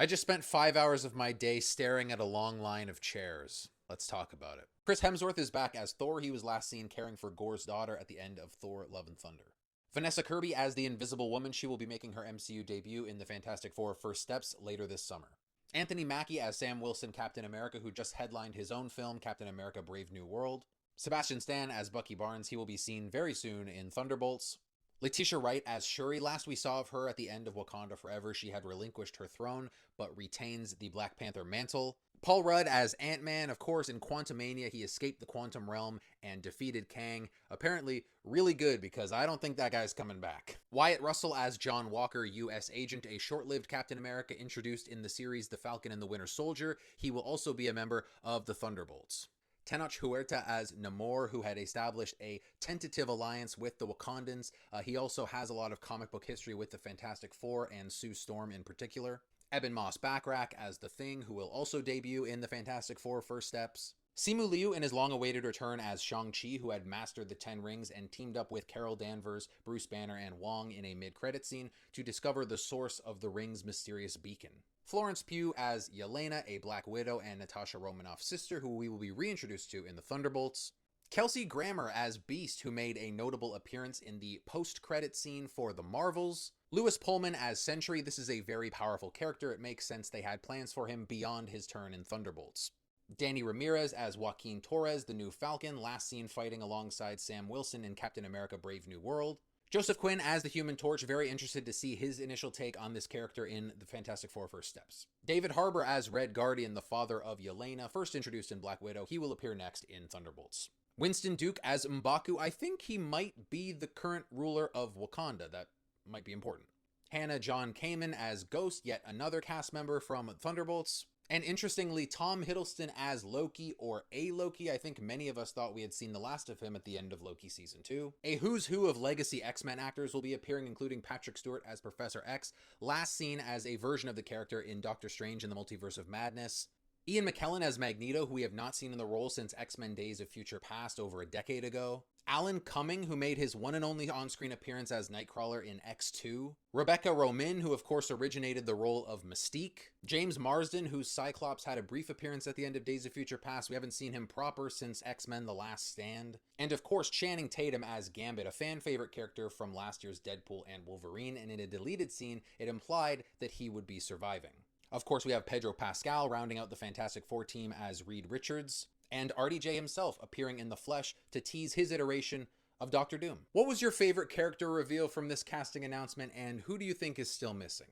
I just spent 5 hours of my day staring at a long line of chairs. Let's talk about it. Chris Hemsworth is back as Thor. He was last seen caring for Gore's daughter at the end of Thor: Love and Thunder. Vanessa Kirby as the Invisible Woman. She will be making her MCU debut in the Fantastic Four: First Steps later this summer. Anthony Mackie as Sam Wilson, Captain America, who just headlined his own film, Captain America: Brave New World. Sebastian Stan as Bucky Barnes. He will be seen very soon in Thunderbolts. Letitia Wright as Shuri. Last we saw of her at the end of Wakanda Forever, she had relinquished her throne, but retains the Black Panther mantle. Paul Rudd as Ant-Man. Of course, in Quantumania, he escaped the quantum realm and defeated Kang. Apparently, really good, because I don't think that guy's coming back. Wyatt Russell as John Walker, U.S. Agent, a short-lived Captain America introduced in the series The Falcon and the Winter Soldier. He will also be a member of the Thunderbolts. Tenoch Huerta as Namor, who had established a tentative alliance with the Wakandans. He also has a lot of comic book history with the Fantastic Four and Sue Storm in particular. Eben Moss Backrack as The Thing, who will also debut in the Fantastic Four: First Steps. Simu Liu in his long-awaited return as Shang-Chi, who had mastered the Ten Rings and teamed up with Carol Danvers, Bruce Banner, and Wong in a mid-credit scene to discover the source of the ring's mysterious beacon. Florence Pugh as Yelena, a Black Widow and Natasha Romanoff's sister, who we will be reintroduced to in the Thunderbolts. Kelsey Grammer as Beast, who made a notable appearance in the post-credit scene for The Marvels. Lewis Pullman as Sentry. This is a very powerful character. It makes sense they had plans for him beyond his turn in Thunderbolts. Danny Ramirez as Joaquin Torres, the new Falcon, last seen fighting alongside Sam Wilson in Captain America: Brave New World. Joseph Quinn as the Human Torch. Very interested to see his initial take on this character in the Fantastic Four: First Steps. David Harbour as Red Guardian, the father of Yelena, first introduced in Black Widow. He will appear next in Thunderbolts. Winston Duke as M'Baku. I think he might be the current ruler of Wakanda. That might be important. Hannah John Kamen as Ghost, yet another cast member from Thunderbolts. And interestingly, Tom Hiddleston as Loki, or a Loki. I think many of us thought we had seen the last of him at the end of Loki Season 2. A who's who of legacy X-Men actors will be appearing, including Patrick Stewart as Professor X, last seen as a version of the character in Doctor Strange in the Multiverse of Madness. Ian McKellen as Magneto, who we have not seen in the role since X-Men Days of Future Past over a decade ago. Alan Cumming, who made his one and only on-screen appearance as Nightcrawler in X2. Rebecca Romijn, who of course originated the role of Mystique. James Marsden, whose Cyclops had a brief appearance at the end of Days of Future Past. We haven't seen him proper since X-Men: The Last Stand. And of course, Channing Tatum as Gambit, a fan-favorite character from last year's Deadpool and Wolverine, and in a deleted scene, it implied that he would be surviving. Of course, we have Pedro Pascal rounding out the Fantastic Four team as Reed Richards, and RDJ himself appearing in the flesh to tease his iteration of Doctor Doom. What was your favorite character reveal from this casting announcement, and who do you think is still missing?